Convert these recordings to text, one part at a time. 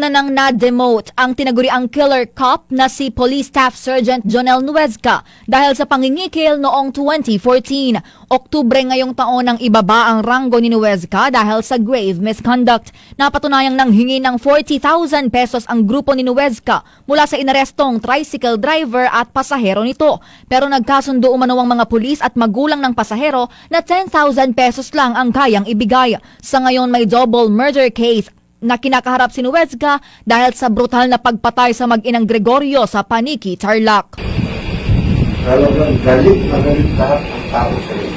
Una nang na-demote ang tinaguriang killer cop na si Police Staff Sergeant Jonel Nuezca dahil sa pangingikil noong 2014. Oktubre ngayong taon nang ibaba ang ranggo ni Nuezca dahil sa grave misconduct. Napatunayang nanghingi ng 40,000 pesos ang grupo ni Nuezca mula sa inarestong tricycle driver at pasahero nito. Pero nagkasundo umano ang mga pulis at magulang ng pasahero na 10,000 pesos lang ang kayang ibigay. Sa ngayon may double murder case na kinakaharap si Nuezca dahil sa brutal na pagpatay sa mag-inang Gregorio sa Paniki, Tarlac. Talagang galit na galit lahat ng tao sa iyo.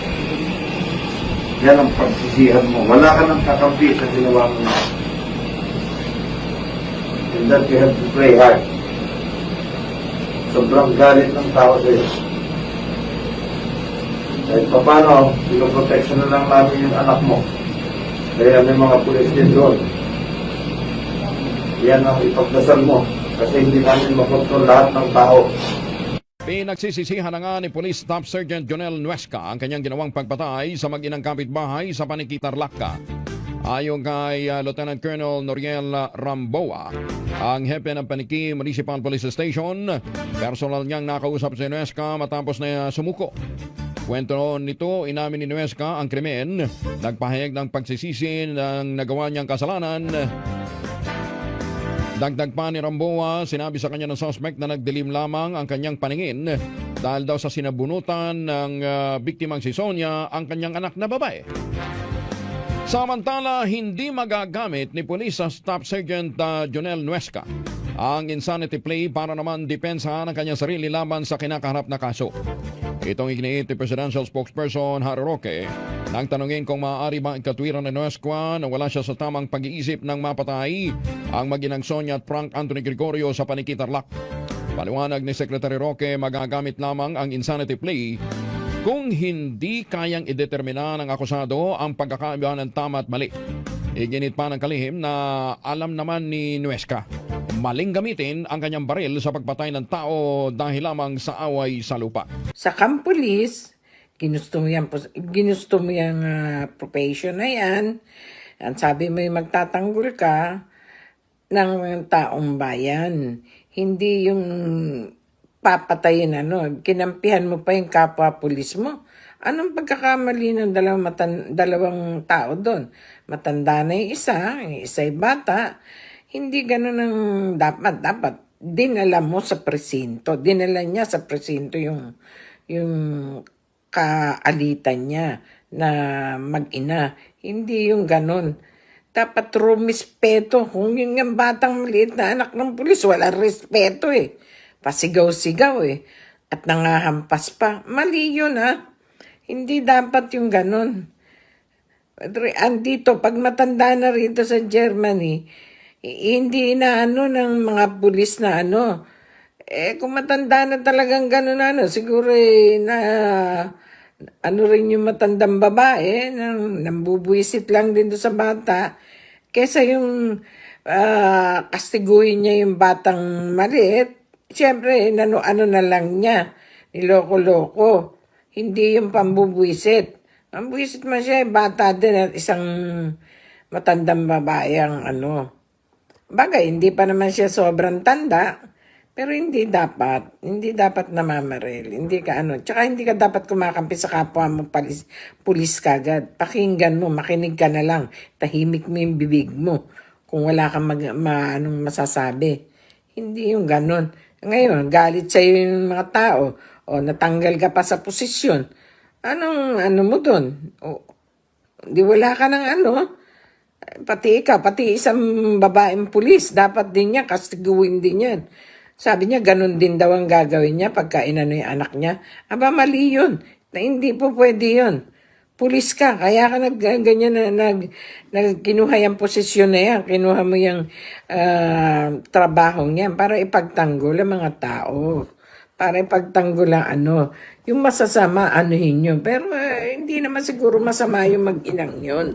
Yan ang pagsisihan mo. Wala ka nang kakampi sa ginawa mo. And that you have to pray hard. Sobrang galit ng tao sa iyo. Kahit pa paano, pinoprotection na lang namin yung anak mo. Kaya may mga pulis din doon. Yan ang ipagdasal mo kasi hindi namin makontrol lahat ng tao. Pinagsisisihan na nga ni Police Staff Sergeant Jonel Nuezca ang kanyang ginawang pagpatay sa mag-inang kapitbahay sa Paniki, Tarlac. Ayon kay Lieutenant Colonel Noriel Ramboa, ang hepe ng Paniki Municipal Police Station, personal niyang nakausap si Nuezca matapos na sumuko. Kwento nito, inamin ni Nuezca ang krimen, nagpahayag ng pagsisisi ng nagawa niyang kasalanan. Dagdag pa ni Ramboa, sinabi sa kanya ng suspect na nagdilim lamang ang kanyang paningin dahil daw sa sinabunutan ng biktimang si Sonia ang kanyang anak na babae. Samantala, hindi magagamit ni Police Staff Sergeant Jonel Nuezca ang insanity plea para naman depensahan ang kanyang sarili laban sa kinakaharap na kaso. Itong iginiit ni Presidential Spokesperson Harry Roque nang tanungin kung maaari ba ikatwiran ni Nuezca na wala siya sa tamang pag-iisip ng mapatay ang mag-inang Sonia at Frank Anthony Gregorio sa Paniki, Tarlac. Paliwanag ni Secretary Roque, magagamit lamang ang insanity plea kung hindi kayang idetermina ng akusado ang pagkakaiba ng tama at mali. Iginit pa ng kalihim na alam naman ni Nuezca maling gamitin ang kanyang baril sa pagpatay ng tao dahil lamang sa away sa lupa. Sa kampulis, ginusto mo yung profession na yan. At sabi mo yung magtatanggol ka ng taong bayan. Hindi yung papatayin, kinampihan mo pa yung kapwa-pulis mo. Anong pagkakamali ng dalawang tao doon? Matanda na yung isa'y bata. Hindi ganun ang dapat. Dinala mo sa presinto. Dinala niya sa presinto yung kaalitan niya na mag-ina. Hindi yung ganun. Dapat rumispeto. Kung yung batang maliit na anak ng pulis, wala respeto Pasigaw-sigaw At nangahampas pa. Mali yun Hindi dapat yung ganun. Andito, pag matanda na rito sa Germany, hindi na ng mga pulis na kung matanda na talagang ganun siguro na rin yung matandang babae, nambubuisit lang din sa bata, kesa yung kastiguhin niya yung batang maliit, siyempre, ano na lang niya, niloko-loko, hindi yung pambubuisit. Pambubuisit man siya, bata din at isang matandang babae ang Bagay, hindi pa naman siya sobrang tanda, pero hindi dapat namamaril, hindi ka tsaka hindi ka dapat kumakampi sa kapwa mo pulis kagad. Pakinggan mo, makinig ka na lang, tahimik mo yung bibig mo kung wala kang masasabi. Hindi yung ganon. Ngayon, galit sa'yo yung mga tao, natanggal ka pa sa posisyon. Anong mo dun? Di wala ka ng pati isang babaeng pulis, dapat din niya, kastiguin din yan. Sabi niya, ganun din daw ang gagawin niya pagka yung anak niya. Aba, mali yun. Na hindi po pwede yun. Pulis ka, kaya ka ganyan kinuha yung posisyon na yan, kinuha mo yung trabahong yan para ipagtanggol ang mga tao. Para ipagtanggol ang yung masasama, anuhin yun. Pero hindi naman siguro masama yung mag-inang yun.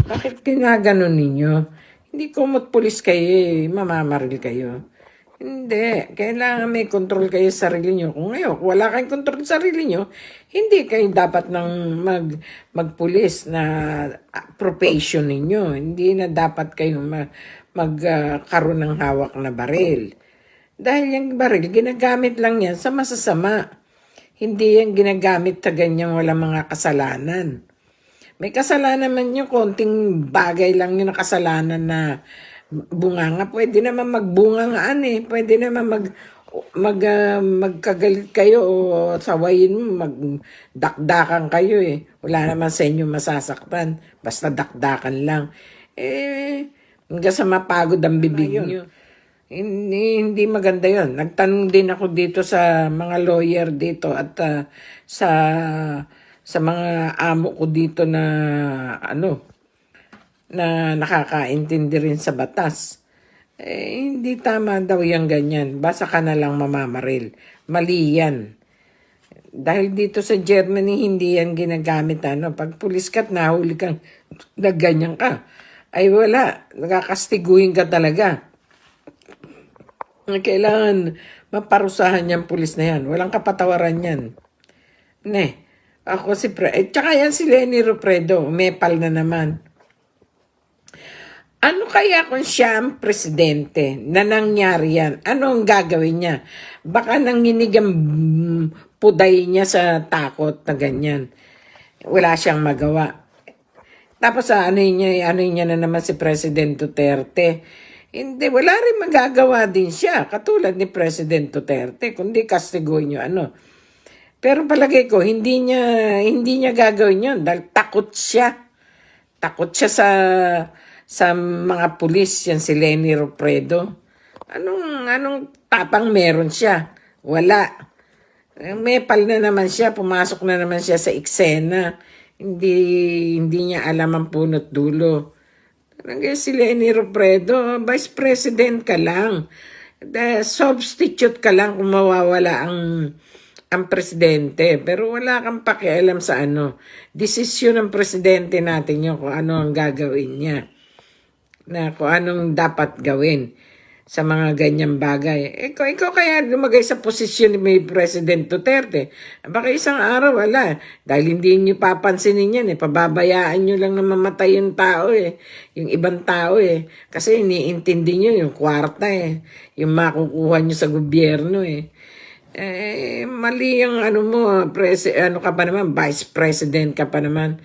Bakit kinaganon ninyo? Hindi kumot pulis kayo mamamaril kayo. Hindi. Kailangan may control kayo sa sarili nyo. Kung wala kayong control sa sarili nyo, hindi kayo dapat magpulis na profession ninyo. Hindi na dapat kayo magkaroon ng hawak na baril. Dahil yung baril, ginagamit lang yan sa masasama. Hindi yan ginagamit sa ganyang walang mga kasalanan. May kasalanan man yung konting bagay lang yung kasalanan na bunganga. Pwede naman magbungangaan eh. Pwede naman magkagalit kayo o sawayin mo, magdakdakan kayo eh. Wala naman sa inyo masasaktan. Basta dakdakan lang. Hanggang sa mapagod ang bibig nyo. Hindi maganda yon. Nagtanong din ako dito sa mga lawyer dito at sa mga amo ko dito na na nakakaintindi rin sa batas. Hindi tama daw yung ganyan. Basta ka na lang mamamaril. Mali yan. Dahil dito sa Germany, hindi yan ginagamit. Pag pulis ka't nahuli kang nagganyan ka, ay wala. Nakakastiguhin ka talaga. Kailangan maparusahan yung pulis na yan. Walang kapatawaran yan. Ako si tsaka yan si Leni Robredo, umepal na naman. Ano kaya kung siya ang presidente na nangyari yan? Ano ang gagawin niya? Baka nanginig ang puday niya sa takot na ganyan. Wala siyang magawa. Tapos ano niya na naman si President Duterte. Hindi, wala rin magagawa din siya. Katulad ni President Duterte, kundi kastiguin nyo Pero palagay ko, hindi niya gagawin yun dahil takot siya. Takot siya sa mga pulis, yan si Leni Robredo. Anong tapang meron siya? Wala. Mepal na naman siya, pumasok na naman siya sa eksena. Hindi niya alam ang punot dulo. Si Leni Robredo, Vice President ka lang. Substitute ka lang kung mawawala ang presidente. Pero wala kang pakialam sa desisyon ng presidente natin yun kung ano ang gagawin niya. Kung anong dapat gawin sa mga ganyang bagay. Ikaw kaya lumagay sa posisyon ni President Duterte. Baka isang araw wala. Dahil hindi nyo papansinin yan. Pababayaan nyo lang na mamatay yung tao yung ibang tao Kasi iniintindi nyo yung kwarta yung makukuha nyo sa gobyerno mali yung ka pa naman, Vice President ka pa naman.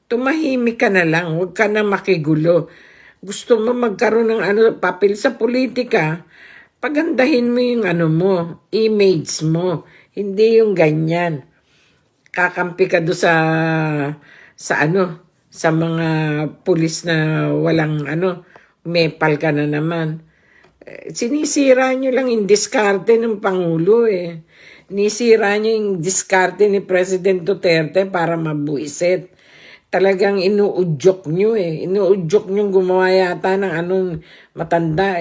Tumahimik ka na lang. Huwag ka na makigulo. Gusto mo magkaroon ng papel sa politika, pagandahin mo yung image mo. Hindi yung ganyan. Kakampi ka doon sa mga pulis na walang mepal ka na naman. Sinisira nyo lang yung diskarte ng Pangulo Sinisira nyo yung diskarte ni President Duterte para mabuisit. Talagang inuudyok nyo Inuudyok nyo gumawa yata ng matanda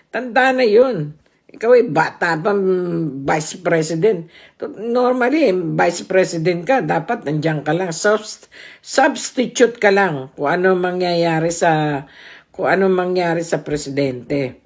Tanda na yun. Ikaw bata pa Vice President. Normally, Vice President ka, dapat nandiyan ka lang. Substitute ka lang kung ano mangyayari sa presidente.